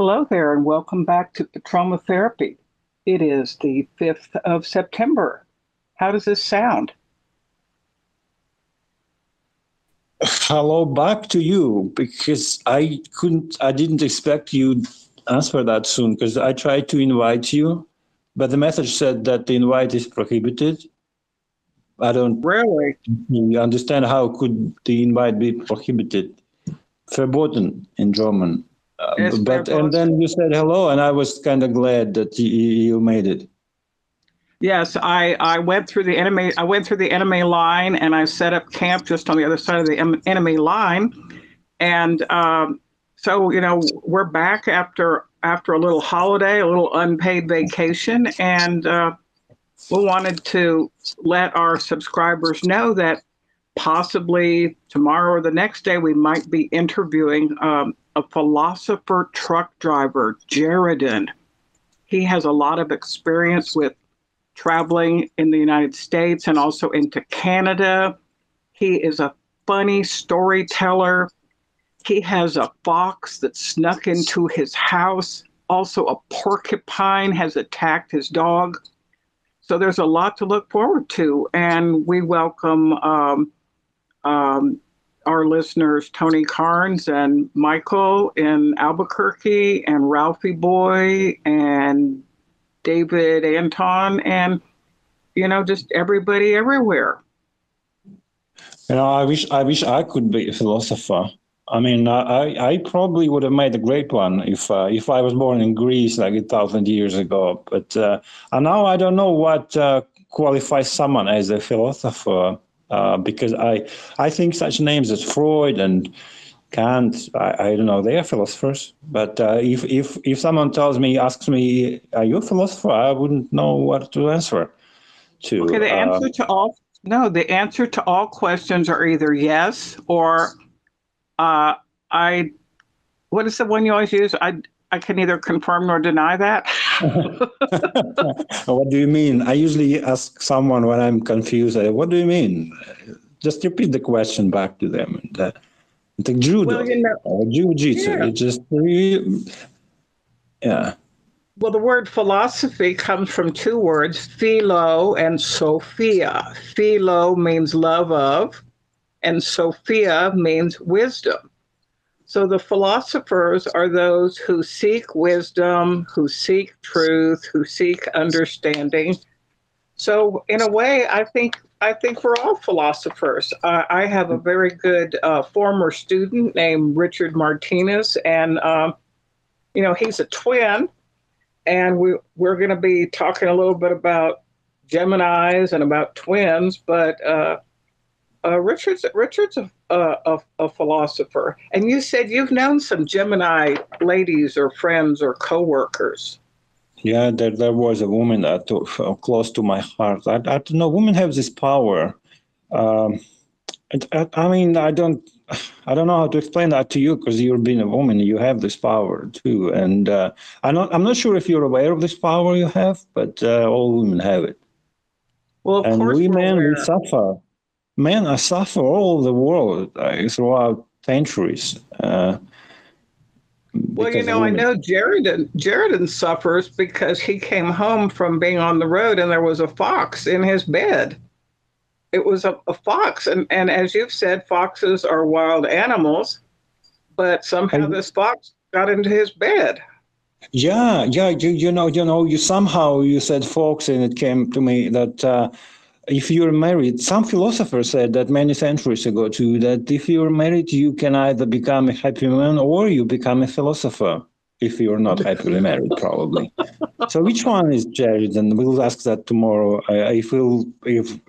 Hello there, and welcome back to Patroma Therapy. It is the 5th of September. How does this sound? Hello back to you because I didn't expect you answer that soon because I tried to invite you, but the message said that the invite is prohibited. I don't Really? really understand how could the invite be prohibited, verboten in German. It's And then you said hello, and I was kind of glad that you made it. Yes, I went through the enemy. I went through the enemy line, and I set up camp just on the other side of the enemy line. And so, we're back after a little holiday, a little unpaid vacation, and we wanted to let our subscribers know that possibly tomorrow or the next day we might be interviewing a philosopher truck driver, Jaredon. He has a lot of experience with traveling in the United States and also into Canada. He is a funny storyteller. He has a fox that snuck into his house. Also, a porcupine has attacked his dog. So there's a lot to look forward to. And we welcome our listeners, Tony Carnes and Michael in Albuquerque and Ralphie Boy and David Anton and, just everybody everywhere. I wish I could be a philosopher. I mean, I probably would have made a great one if I was born in Greece like 1,000 years ago. But and now I don't know what qualifies someone as a philosopher because I think such names as Freud and Kant, I don't know, they are philosophers. But if someone asks me, are you a philosopher? I wouldn't know what to answer to. Okay, the answer to all questions are either yes or I. What is the one you always use? I can neither confirm nor deny that. What do you mean? I usually ask someone when I'm confused, what do you mean? Just repeat the question back to them. The judo, Well, jiu-jitsu. yeah. It just, yeah. Well, the word philosophy comes from two words, philo and Sophia. Philo means love of, and Sophia means wisdom. So the philosophers are those who seek wisdom, who seek truth, who seek understanding. So in a way, I think we're all philosophers. I have a very good former student named Richard Martinez, and he's a twin, and we're going to be talking a little bit about Geminis and about twins, but Richard's a philosopher. And you said you've known some Gemini ladies or friends or coworkers. Yeah, there was a woman that close to my heart. I don't know. Women have this power. I mean, I don't know how to explain that to you because you're being a woman. You have this power too, and I'm not sure if you're aware of this power you have, but all women have it. Well, of course, we suffer. Men are suffer all over the world throughout centuries. Well, I know Jaredon suffers because he came home from being on the road and there was a fox in his bed. It was a fox. And as you've said, foxes are wild animals, but somehow this fox got into his bed. Yeah. You somehow you said fox, and it came to me that if you're married, some philosopher said that many centuries ago too, that if you're married, you can either become a happy man or you become a philosopher if you're not happily married, probably. So which one is Jared? And we'll ask that tomorrow. I feel if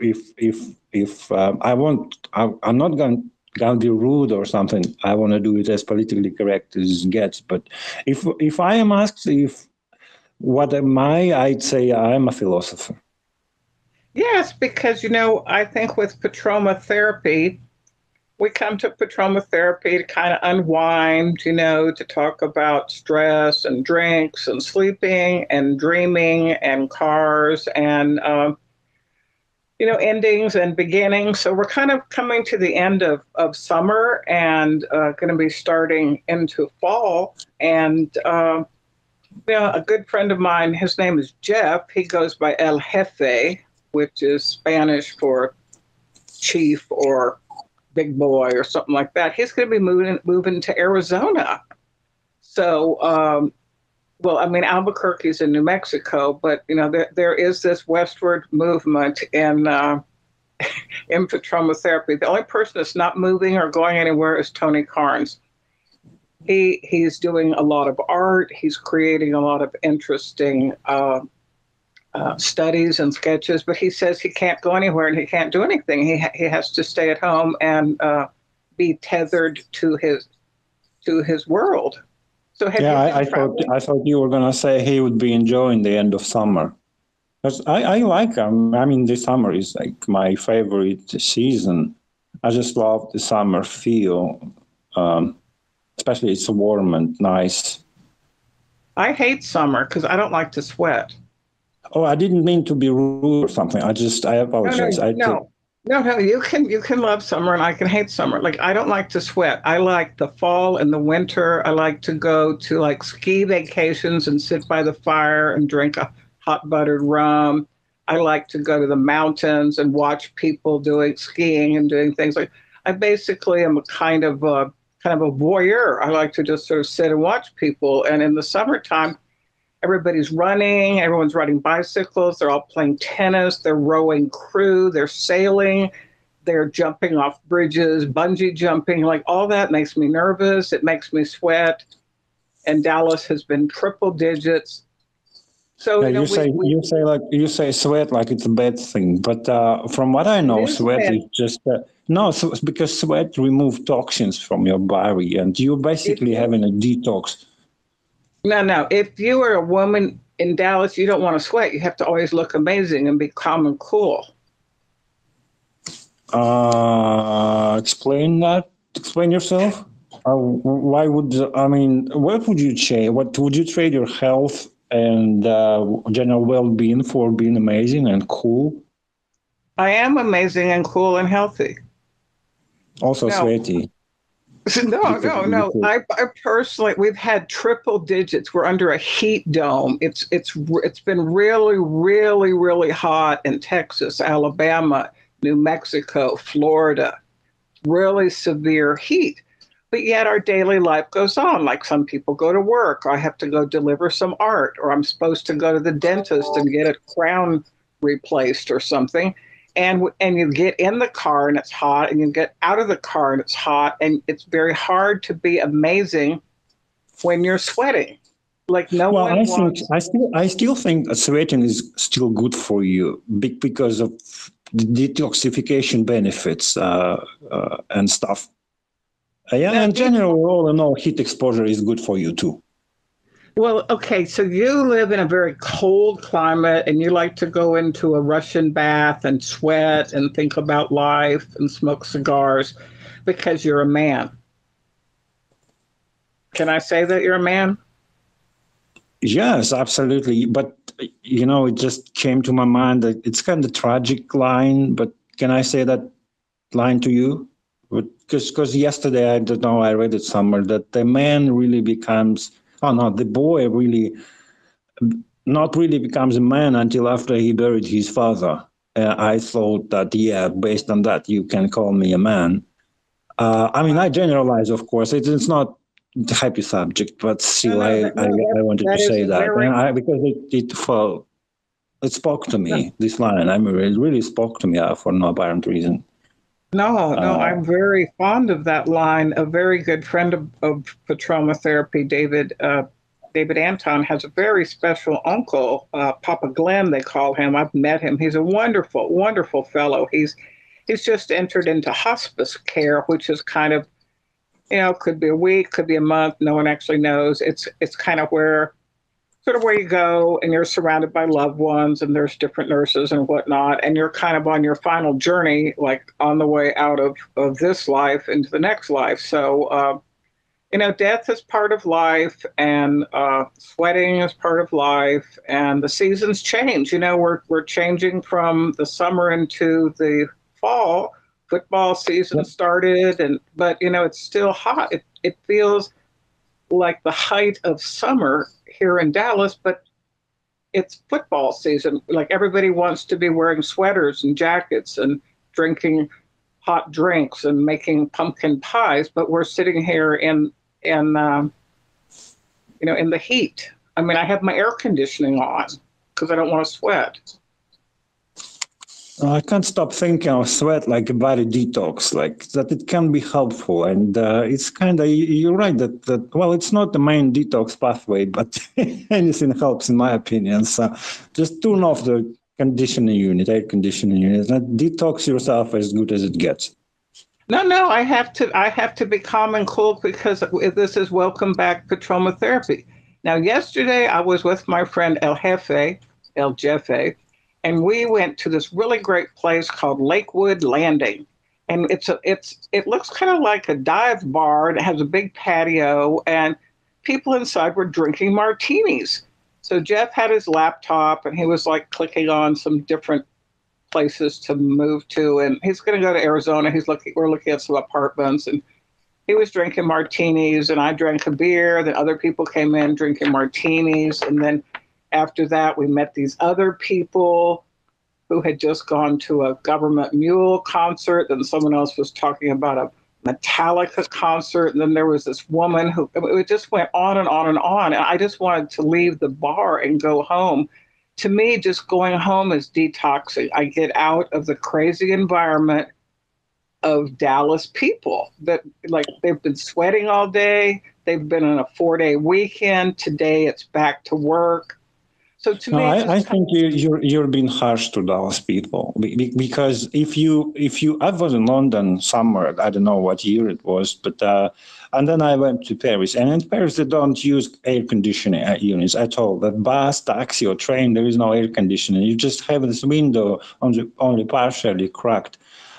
I'm not going to be rude or something. I want to do it as politically correct as it gets. But if I am asked what am I, I'd say I'm a philosopher. Yes, because, I think with Patroma Therapy, we come to Patroma Therapy to kind of unwind, to talk about stress and drinks and sleeping and dreaming and cars and, endings and beginnings. So we're kind of coming to the end of summer and going to be starting into fall. And a good friend of mine, his name is Jeff. He goes by El Jefe, which is Spanish for chief or big boy or something like that. He's going to be moving to Arizona. So, Albuquerque's in New Mexico, but there is this westward movement in traumatherapy. The only person that's not moving or going anywhere is Tony Carnes. He's doing a lot of art. He's creating a lot of interesting studies and sketches, but he says he can't go anywhere and he can't do anything. He has to stay at home and be tethered to his world. So I thought you were gonna say he would be enjoying the end of summer. Because I like the summer is like my favorite season. I just love the summer feel. Especially it's warm and nice. I hate summer because I don't like to sweat. Oh, I didn't mean to be rude or something. I apologize. No. You can love summer and I can hate summer. Like I don't like to sweat. I like the fall and the winter. I like to go to like ski vacations and sit by the fire and drink a hot buttered rum. I like to go to the mountains and watch people doing skiing and doing things like. I basically am a kind of a voyeur. I like to just sort of sit and watch people. And in the summertime, everybody's running, everyone's riding bicycles, they're all playing tennis, they're rowing crew, they're sailing, they're jumping off bridges, bungee jumping, like all that makes me nervous. It makes me sweat. And Dallas has been triple digits. So you say sweat like it's a bad thing, but from what I know, sweat is just because sweat removes toxins from your body, and you're basically having a detox. No. If you are a woman in Dallas, you don't want to sweat. You have to always look amazing and be calm and cool. Explain that. Explain yourself. Why would what would you change? What would you trade your health and general well-being for being amazing and cool? I am amazing and cool and healthy. Also sweaty. No. I personally, we've had triple digits. We're under a heat dome. It's been really, really, really hot in Texas, Alabama, New Mexico, Florida. Really severe heat. But yet our daily life goes on. Like some people go to work. I have to go deliver some art, or I'm supposed to go to the dentist and get a crown replaced or something. And you get in the car and it's hot, and you get out of the car and it's hot, and it's very hard to be amazing when you're sweating. Like I still think sweating is still good for you because of the detoxification benefits and stuff. In general, all in all, heat exposure is good for you too. Well, okay, so you live in a very cold climate and you like to go into a Russian bath and sweat and think about life and smoke cigars because you're a man. Can I say that you're a man? Yes, absolutely. But, it just came to my mind that it's kind of a tragic line, but can I say that line to you? Because yesterday, I don't know, I read it somewhere that the man really becomes... the boy really not really becomes a man until after he buried his father. I thought that, based on that, you can call me a man. I generalize, of course. It's not a happy subject, but still, I wanted to say that. Because it spoke to me, this line. It really spoke to me for no apparent reason. No, I'm very fond of that line. A very good friend of Patroma Therapy, David Anton, has a very special uncle, Papa Glenn, they call him. I've met him. He's a wonderful, wonderful fellow. He's just entered into hospice care, which is kind of, could be a week, could be a month. No one actually knows. It's kind of where you go and you're surrounded by loved ones and there's different nurses and whatnot. And you're kind of on your final journey, like on the way out of this life into the next life. So death is part of life, and sweating is part of life, and the seasons change. We're changing from the summer into the fall. Football season Yep. started, but it's still hot. It feels like the height of summer here in Dallas, but it's football season. Like everybody wants to be wearing sweaters and jackets and drinking hot drinks and making pumpkin pies, but we're sitting here in in the heat. I mean, I have my air conditioning on because I don't want to sweat. I can't stop thinking of sweat like a body detox, like that it can be helpful. And it's kind of, you're right that, well, it's not the main detox pathway, but anything helps in my opinion. So just turn off the air conditioning unit, and detox yourself as good as it gets. No, I have to be calm and cool because this is welcome back Petroma therapy. Now, yesterday I was with my friend El Jefe, and we went to this really great place called Lakewood Landing. And it looks kind of like a dive bar. And it has a big patio, and people inside were drinking martinis. So Jeff had his laptop, and he was like clicking on some different places to move to, and he's going to go to Arizona. We're looking at some apartments, and he was drinking martinis, and I drank a beer. Then other people came in drinking martinis, and then after that, we met these other people who had just gone to a Government Mule concert. Then someone else was talking about a Metallica concert. And then there was this woman who, it just went on and on and on. And I just wanted to leave the bar and go home. To me, just going home is detoxing. I get out of the crazy environment of Dallas people that, like, they've been sweating all day. They've been on a 4-day weekend. Today it's back to work. So to me, I think you're being harsh to Dallas people because I was in London somewhere, I don't know what year it was, but and then I went to Paris, and in Paris they don't use air conditioning units at all. The bus, taxi, or train, there is no air conditioning. You just have this window only partially cracked.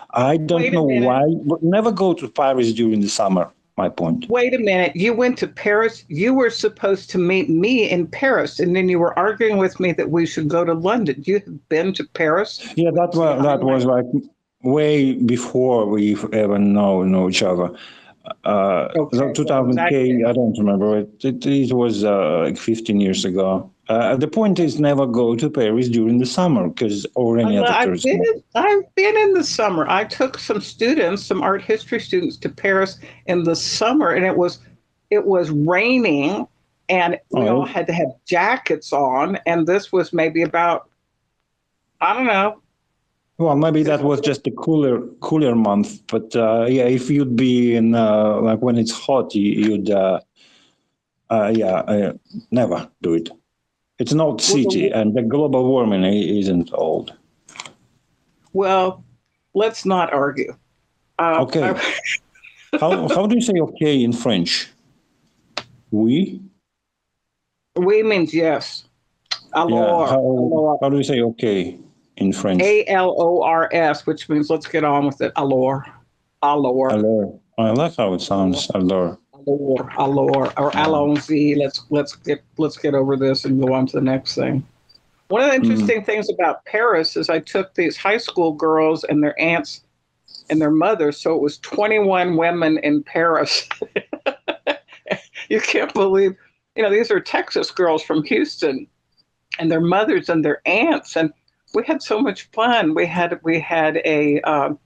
I don't know why, but never go to Paris during the summer. My point. Wait a minute. You went to Paris. You were supposed to meet me in Paris, and then you were arguing with me that we should go to London. You have been to Paris? Yeah, that was like way before we ever know each other. Okay, 2000K, I don't remember. It was like 15 years ago. The point is never go to Paris during the summer or any other tourism. I've been in the summer. I took some art history students to Paris in the summer, and it was raining, and we all had to have jackets on, and this was maybe about, I don't know. Well, maybe that was just a cooler month, but yeah, if you'd be in like when it's hot, you'd never do it. It's an old city, and the global warming isn't old. Well, let's not argue. Okay. How do you say okay in French? Oui? Oui means yes. Alors. Yeah, how do you say okay in French? ALORS, which means let's get on with it. Alors. Alors. I like how it sounds. Alors. Alors, or allons-y. Let's get over this and go on to the next thing. One of the interesting things about Paris is I took these high school girls and their aunts and their mothers, so it was 21 women in Paris. You can't believe, these are Texas girls from Houston, and their mothers and their aunts, and we had so much fun. We had a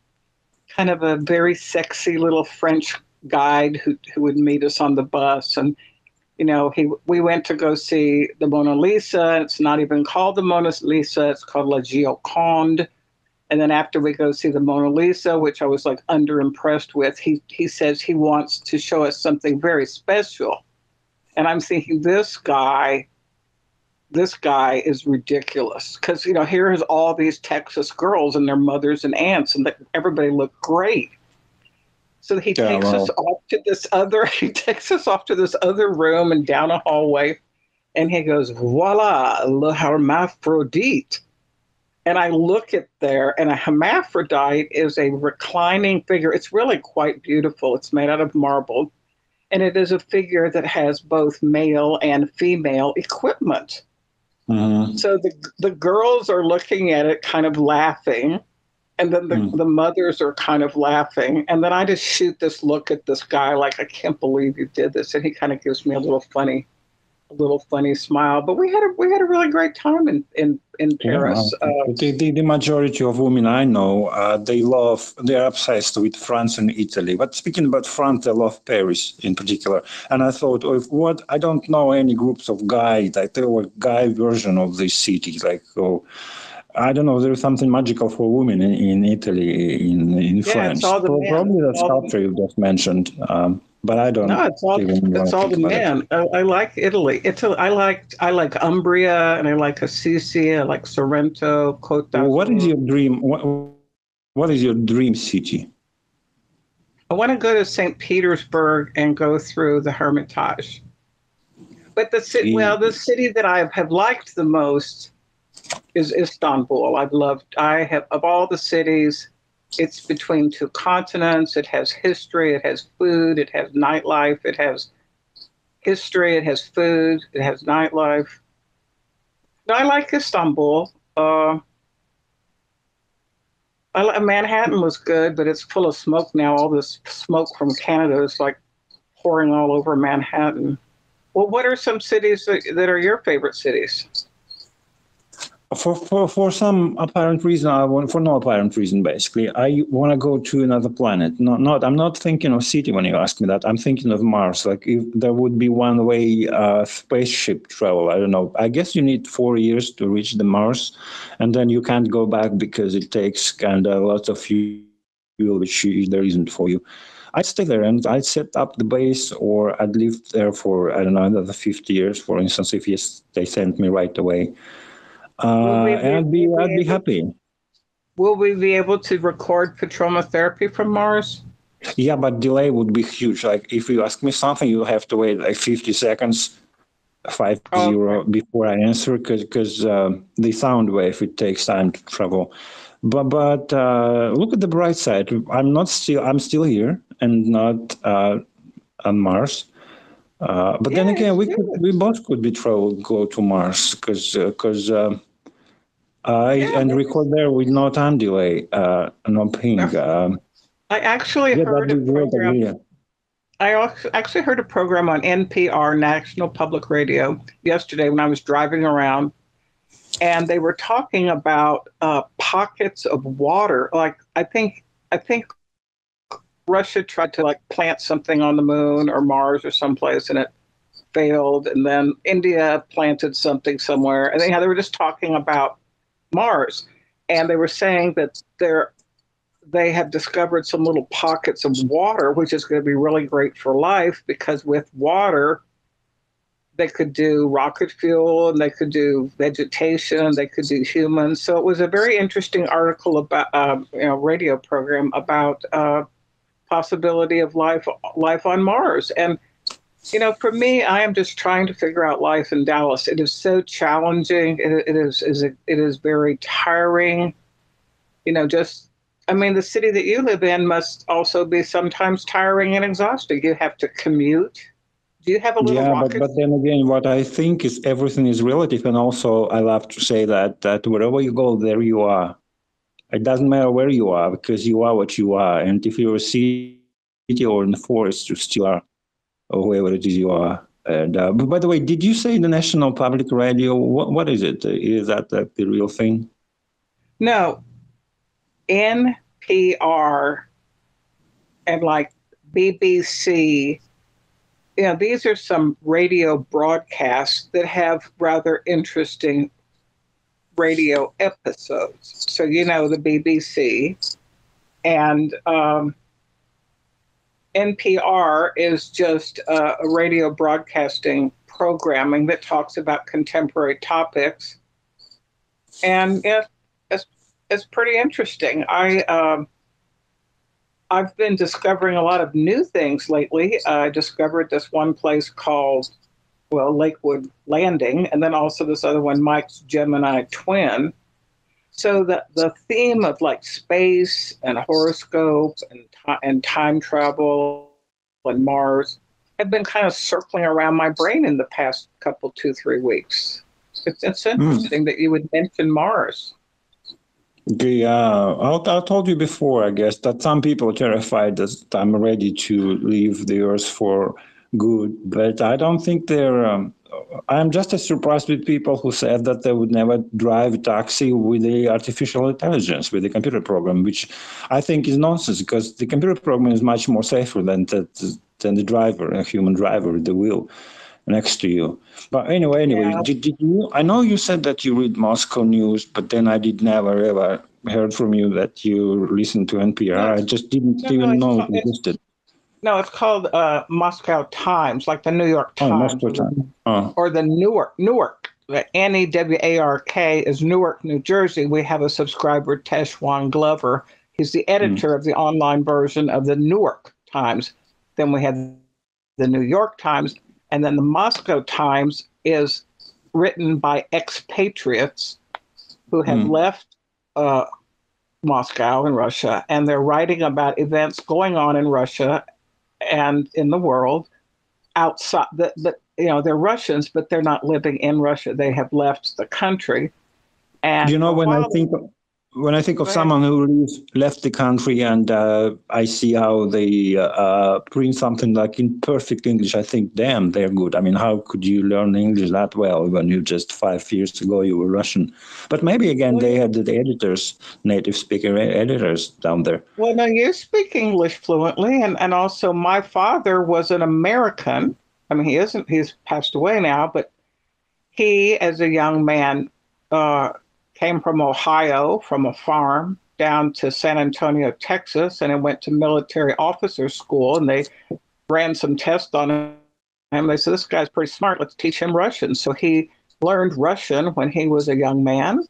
kind of a very sexy little French guide who would meet us on the bus, and we went to go see the Mona Lisa. It's not even called the Mona Lisa, it's called La Gioconde. And then after we go see the Mona Lisa, which I was like underimpressed with, he says he wants to show us something very special. And I'm thinking, this guy is ridiculous, because here's all these Texas girls and their mothers and aunts, and everybody looked great. So he takes us off to this other room and down a hallway, and he goes, voila, le hermaphrodite. And I look at there, and a hermaphrodite is a reclining figure. It's really quite beautiful. It's made out of marble. and it is a figure that has both male and female equipment. So the girls are looking at it kind of laughing, and then the mothers are kind of laughing. And then I just shoot this look at this guy like, I can't believe you did this. And he kind of gives me a little funny smile. But we had a really great time in Paris. The majority of women I know, they're obsessed with France and Italy. But speaking about France, they love Paris in particular. And I thought, I don't know any groups of guys, like there were guy version of this city, like, I don't know, there's something magical for women in Italy, in France. It's all the men. Probably that sculpture you just mentioned. But I don't. No, it's all the men. I like Italy. I like Umbria, and I like Assisi. I like Sorrento, Côte d'Azur. What is your dream? What is your dream city? I want to go to St. Petersburg and go through the Hermitage. But the city that I have liked the most is Istanbul. Of all the cities, it's between two continents. It has history, it has food, it has nightlife, it has history, it has food, it has nightlife. No, I like Istanbul. Manhattan was good, but it's full of smoke now. All this smoke from Canada is like pouring all over Manhattan. Well, what are some cities that are your favorite cities? For some apparent reason, for no apparent reason, basically, I want to go to another planet. I'm not thinking of city when you ask me that. I'm thinking of Mars. Like if there would be one-way spaceship travel, I don't know. I guess you need 4 years to reach the Mars, and then you can't go back because it takes kind of lots of fuel, which there isn't for you. I'd stay there and I'd set up the base, or I'd live there for, I don't know, another 50 years, for instance, if they sent me right away. I'd be happy. Will we be able to record petromotherapy from Mars? Yeah, but delay would be huge. Like if you ask me something, you have to wait like 50 seconds, 50 before I answer, because the sound wave, it takes time to travel. But look at the bright side. I'm still here and not on Mars. But then again, we both could go to Mars because record there with no time delay, no ping. I actually heard a program. I actually heard a program on NPR, National Public Radio, yesterday when I was driving around, and they were talking about pockets of water. Like I think Russia tried to plant something on the moon or Mars or someplace, and it failed. And then India planted something somewhere, and they were just talking about Mars, and they were saying that they have discovered some little pockets of water, which is going to be really great for life, because with water they could do rocket fuel, and they could do vegetation, they could do humans. So it was a very interesting article about radio program about possibility of life on Mars. And for me, I am just trying to figure out life in Dallas. It is so challenging. It is very tiring. The city that you live in must also be sometimes tiring and exhausting. You have to commute. Do you have a little rocket? but then again, what I think is everything is relative, and also I love to say that wherever you go, there you are. It doesn't matter where you are, because you are what you are. And if you're a city or in the forest, you still are, or whoever it is you are. And but by the way, did you say the National Public Radio? What is it? Is that the real thing? No. NPR and BBC. These are some radio broadcasts that have rather interesting radio episodes. So, the BBC and NPR is just a radio broadcasting programming that talks about contemporary topics. And it's pretty interesting. I've been discovering a lot of new things lately. I discovered this one place called, Lakewood Landing, and then also this other one, Mike's Gemini Twin. So the theme of space and horoscope and time travel and Mars have been kind of circling around my brain in the past couple, 2, 3 weeks. It's interesting that you would mention Mars. Yeah, I told you before, I guess, that some people are terrified that I'm ready to leave the Earth for good, but I don't think they're. I'm just as surprised with people who said that they would never drive a taxi with the artificial intelligence, with the computer program, which I think is nonsense, because the computer program is much more safer than the driver, a human driver at the wheel next to you. But anyway, Yeah. did you? I know you said that you read Moscow news, but then I did never ever heard from you that you listen to NPR. I just didn't even know it existed. No, it's called Moscow Times, like the New York Times. Moscow Times. Or the Newark. The Newark is Newark, New Jersey. We have a subscriber, Teshwan Glover. He's the editor of the online version of the Newark Times. Then we have the New York Times. And then the Moscow Times is written by expatriates who have left Moscow in Russia, and they're writing about events going on in Russia and in the world outside. They're Russians, but they're not living in Russia. They have left the country. And when I think of someone who left the country, and I see how they print something like in perfect English, I think, damn, they're good. I mean, how could you learn English that well when you just 5 years ago you were Russian? But maybe again, they had the editors, native speaker editors down there. Well, no, you speak English fluently, and also my father was an American. I mean, he's passed away now, but he, as a young man, came from Ohio, from a farm, down to San Antonio, Texas, and he went to military officer school, and they ran some tests on him. They said, this guy's pretty smart, let's teach him Russian. So he learned Russian when he was a young man,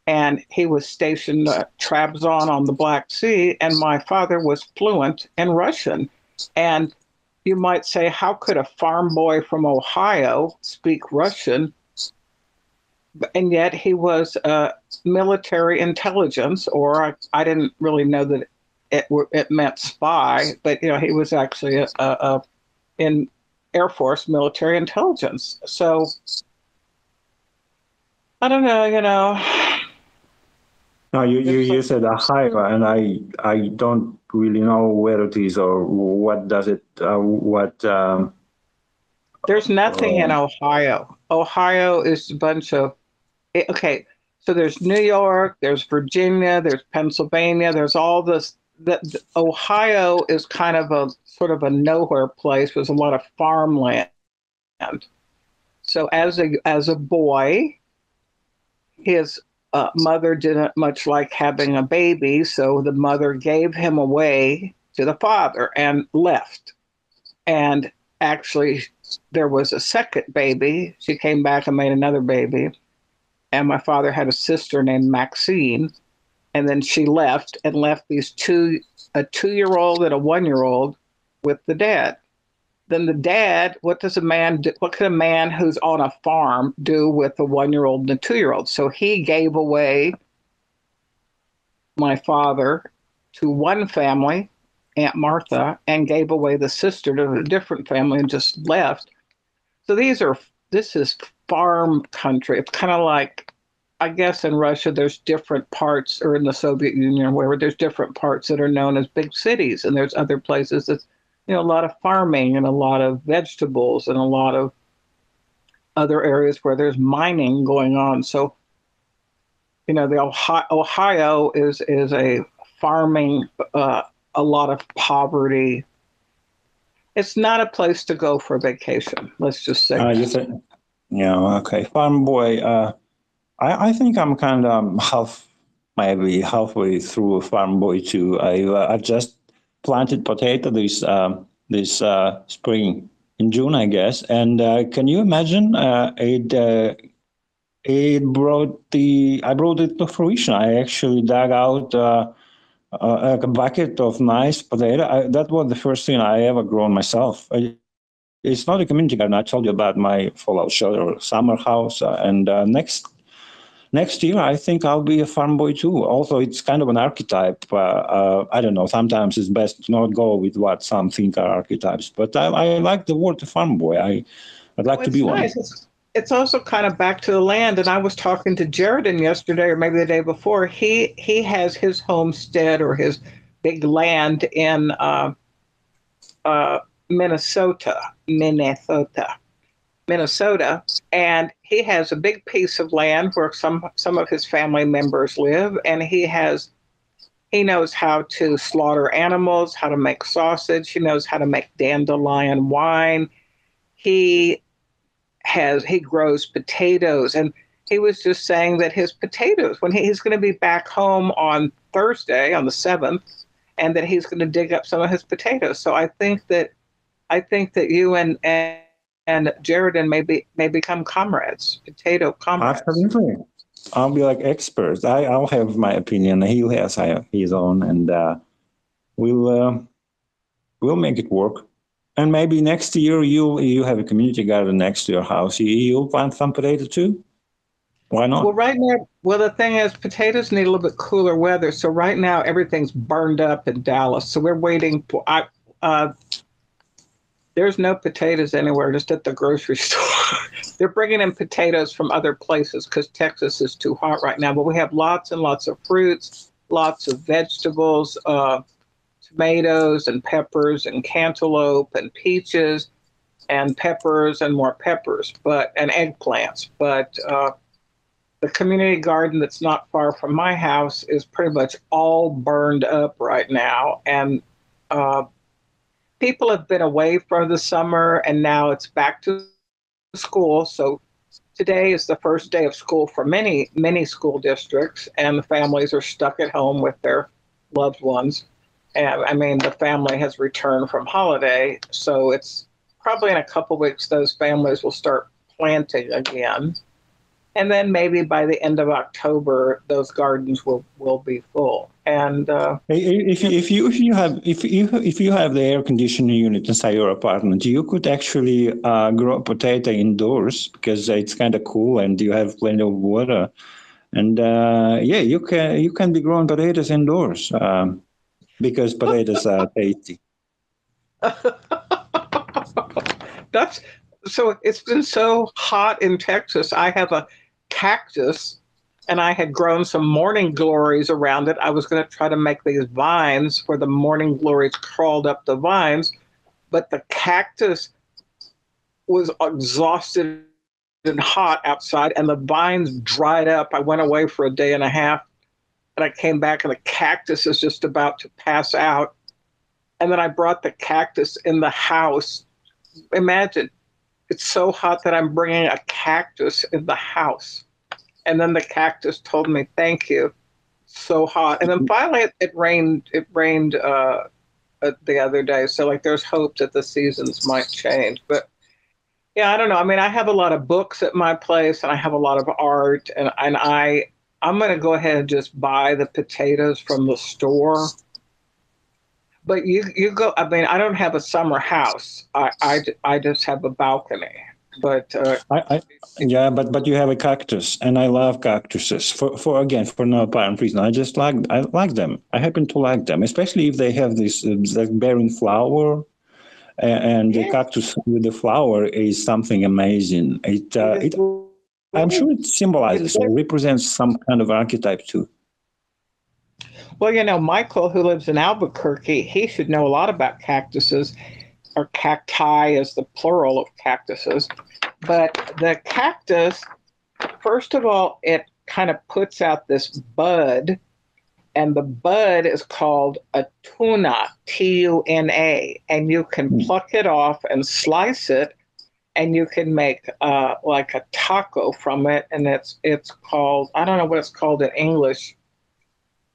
and he was stationed at Trabzon on the Black Sea, and my father was fluent in Russian. And you might say, how could a farm boy from Ohio speak Russian? And yet he was military intelligence, or I didn't really know that it meant spy, but he was actually in Air Force military intelligence. So I don't know. No, you said Ohio, and I don't really know where it is or what does it There's nothing in Ohio. Ohio is a bunch of. Okay, so there's New York, there's Virginia, there's Pennsylvania, there's all this. Ohio is kind of a sort of a nowhere place with a lot of farmland. So as a boy, his mother didn't much like having a baby, so the mother gave him away to the father and left. And actually, there was a second baby. She came back and made another baby. And my father had a sister named Maxine, and then she left these a 2-year-old and a 1-year-old with the dad. Then the dad, what can a man who's on a farm do with a 1-year-old and a 2-year-old? So he gave away my father to one family, Aunt Martha, and gave away the sister to a different family and just left. So this is farm country. It's kind of like, I guess in Russia, there's different parts, or in the Soviet Union or wherever, there's different parts that are known as big cities. And there's other places that's, a lot of farming and a lot of vegetables and a lot of other areas where there's mining going on. So, the Ohio is a farming, a lot of poverty. It's not a place to go for vacation. Let's just say. You said, okay. Farm boy. I think I'm kind of maybe halfway through a farm boy too. I just planted potato this spring in June, I guess. And can you imagine? I brought it to fruition. I actually dug out a bucket of nice potato. That was the first thing I ever grown myself. It's not a community garden. I told you about my fallout shelter summer house, and next year, I think I'll be a farm boy too. Also, it's kind of an archetype. I don't know. Sometimes it's best to not go with what some think are archetypes. But I like the word farm boy. I'd like Well, to be it's one. nice. It's also kind of back to the land. And I was talking to Jaredin yesterday, or maybe the day before. He has his homestead or his big land in Minnesota, Minnesota, and he has a big piece of land where some of his family members live, and he knows how to slaughter animals, how to make sausage, he knows how to make dandelion wine. He he grows potatoes, and he was just saying that his potatoes, when he's going to be back home on Thursday on the 7th, and that he's going to dig up some of his potatoes. So I think that you and Jaredin may become comrades, potato comrades. Absolutely. I'll be like experts. I'll have my opinion. He has his own, and we'll make it work. And maybe next year you have a community garden next to your house. You'll plant some potato too. Why not? Well, right now, the thing is, potatoes need a little bit cooler weather. So right now, everything's burned up in Dallas. So we're waiting for. There's no potatoes anywhere, just at the grocery store. They're bringing in potatoes from other places because Texas is too hot right now. But we have lots and lots of fruits, lots of vegetables, tomatoes and peppers and cantaloupe and peaches and peppers and more peppers, and eggplants. But the community garden that's not far from my house is pretty much all burned up right now. And people have been away for the summer, and now it's back to school. So today is the first day of school for many, many school districts, and the families are stuck at home with their loved ones. And I mean, the family has returned from holiday, so it's probably in a couple weeks those families will start planting again. And then maybe by the end of October, those gardens will be full. And if you have the air conditioning unit inside your apartment, you could actually grow potato indoors because it's kind of cool and you have plenty of water. And you can be growing potatoes indoors because potatoes are tasty. So it's been so hot in Texas. I have a cactus, and I had grown some morning glories around it. I was going to try to make these vines where the morning glories crawled up the vines, but the cactus was exhausted and hot outside, and the vines dried up. I went away for a day and a half, and I came back, and the cactus is just about to pass out. And then I brought the cactus in the house. Imagine, it's so hot that I'm bringing a cactus in the house. And then the cactus told me, thank you. So hot. And then finally it rained the other day. So like there's hope that the seasons might change. But yeah, I don't know. I mean, I have a lot of books at my place and I have a lot of art, and I'm going to go ahead and just buy the potatoes from the store. But you go, I mean, I don't have a summer house. I just have a balcony. But but you have a cactus, and I love cactuses for no apparent reason. I like them. I happen to like them, especially if they have this like bearing flower, and the cactus with the flower is something amazing. I'm sure it symbolizes or represents some kind of archetype too. Well, you know, Michael, who lives in Albuquerque, he should know a lot about cactuses, or cacti is the plural of cactuses. But the cactus, first of all, it kind of puts out this bud, and the bud is called a tuna, Tuna, and you can pluck it off and slice it, and you can make like a taco from it, and it's called, I don't know what it's called in English.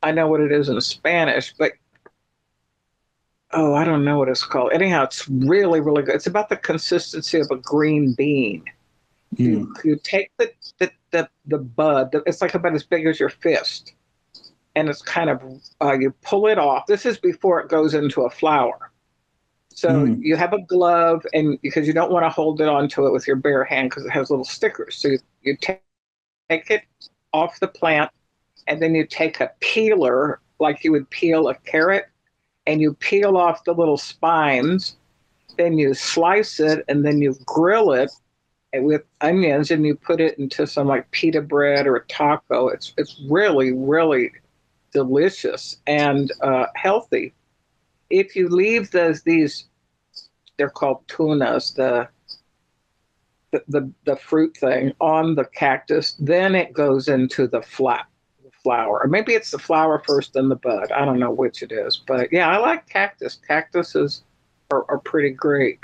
I know what it is in Spanish, but I don't know what it's called. Anyhow, it's really, really good. It's about the consistency of a green bean. You take the bud. It's like about as big as your fist, and it's kind of you pull it off. This is before it goes into a flower. So you have a glove, and because you don't want to hold it onto it with your bare hand because it has little stickers. So you take it, off the plant, and then you take a peeler, like you would peel a carrot, and you peel off the little spines, then you slice it, and then you grill it with onions, and you put it into some like pita bread or a taco. It's really, really delicious and healthy. If you leave these, they're called tunas, the fruit thing on the cactus, then it goes into the flower. Or maybe it's the flower first, then the bud. I don't know which it is, but yeah, I like cactus. Cactuses are pretty great.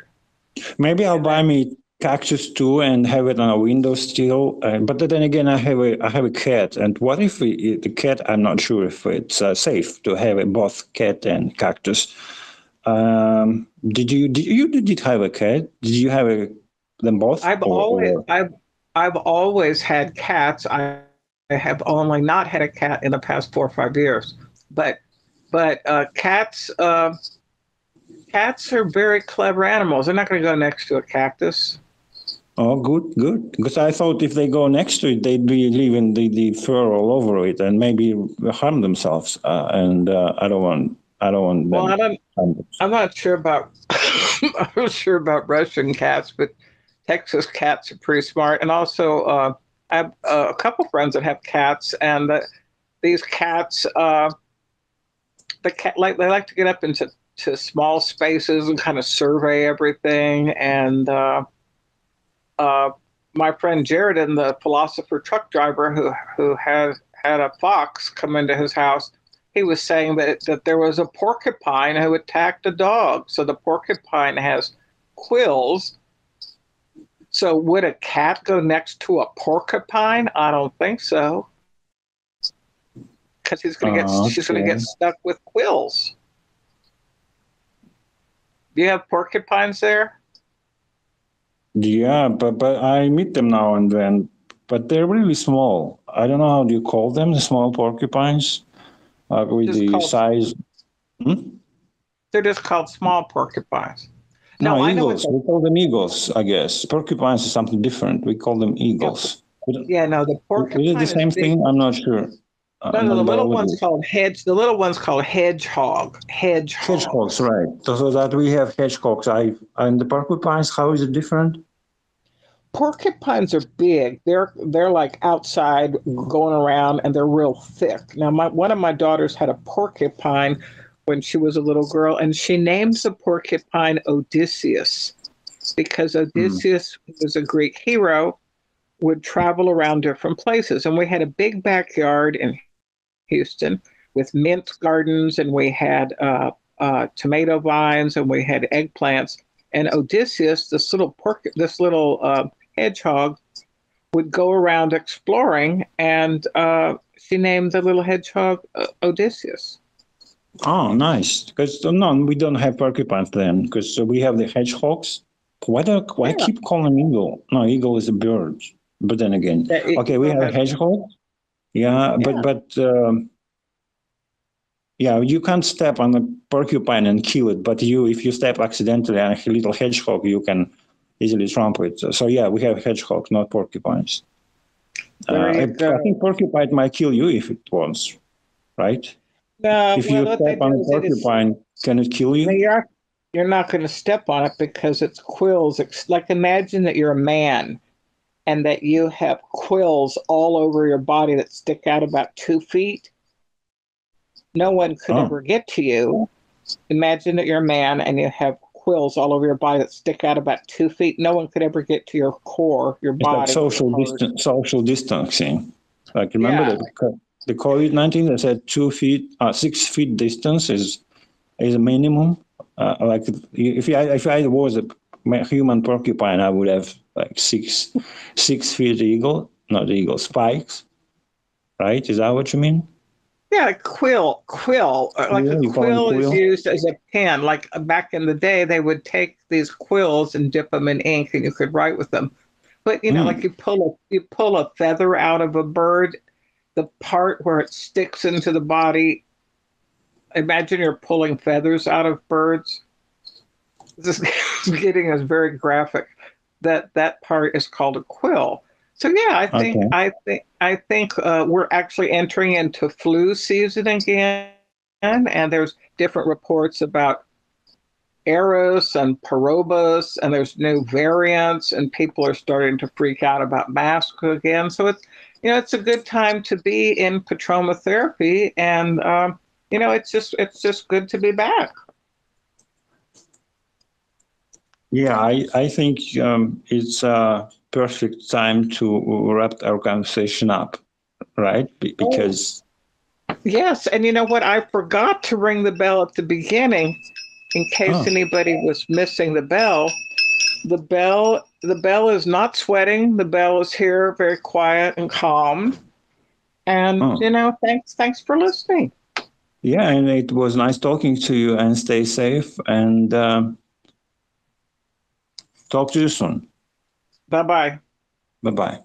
Maybe I'll buy me cactus too and have it on a windowsill. But then again, I have a cat, and what if the cat? I'm not sure if it's safe to have both cat and cactus. Did have a cat? Did you have them both? I've always had cats. I have only not had a cat in the past 4 or 5 years, but cats. Cats are very clever animals. They're not going to go next to a cactus. Oh, good. Because I thought if they go next to it, they'd be leaving the fur all over it and maybe harm themselves. And I don't want them. Well, I'm not sure about I'm not sure about Russian cats, but Texas cats are pretty smart. And also, I have a couple friends that have cats, and these cats, they like to get up into small spaces and kind of survey everything. And my friend Jared, and the philosopher truck driver who had a fox come into his house, he was saying that there was a porcupine who attacked a dog. So the porcupine has quills. So would a cat go next to a porcupine? I don't think so, because she's going to get stuck with quills. Do you have porcupines there? Yeah, but I meet them now and then, but they're really small. I don't know how do you call them, the small porcupines, with the size. They're just called small porcupines. No, eagles. We call them eagles, I guess. Porcupines is something different. We call them eagles. Yeah, no, the porcupine is it the same thing? I'm not sure. No, the little one's called The little one's called hedgehog. Hedgehogs, right? So that we have hedgehogs. And the porcupines. How is it different? Porcupines are big. They're like outside going around, and they're real thick. Now, one of my daughters had a porcupine when she was a little girl, and she names the porcupine Odysseus, because Odysseus was a Greek hero, would travel around different places. And we had a big backyard in Houston with mint gardens, and we had tomato vines, and we had eggplants. And Odysseus, this little hedgehog, would go around exploring, and she named the little hedgehog Odysseus. Oh, nice. Because we don't have porcupines then, because we have the hedgehogs. Why keep calling eagle? No, eagle is a bird. But then again, we have hedgehog. Yeah, but you can't step on a porcupine and kill it. But if you step accidentally on a little hedgehog, you can easily trample it. So yeah, we have hedgehogs, not porcupines. I think porcupine might kill you if it wants, right? If you step on a porcupine, can it kill you? You're not going to step on it because it's quills. Like, imagine that you're a man and that you have quills all over your body that stick out about 2 feet. No one could ever get to you. Imagine that you're a man and you have quills all over your body that stick out about 2 feet. No one could ever get to your core, your body. Like social distancing. Like, remember the COVID-19, they said 6 feet distance is a minimum. Like if I was a human porcupine, I would have like 6 feet spikes, right? Is that what you mean? Yeah, quill. Like a quill is used as a pen. Like back in the day, they would take these quills and dip them in ink, and you could write with them. But like you pull a feather out of a bird, the part where it sticks into the body. Imagine you're pulling feathers out of birds. This is getting us very graphic. That part is called a quill. So yeah, Okay. I think we're actually entering into flu season again, and there's different reports about Eris and Parobus, and there's new variants, and people are starting to freak out about masks again. So it's, it's a good time to be in Petroma therapy, and it's just good to be back. Yeah, I think it's a perfect time to wrap our conversation up, right? Because Yes, and you know what? I forgot to ring the bell at the beginning in case oh, anybody was missing the bell. The bell is not sweating. The bell is here, very quiet and calm. And oh, thanks for listening. yeah, and it was nice talking to you. And stay safe. And talk to you soon. Bye bye. Bye bye.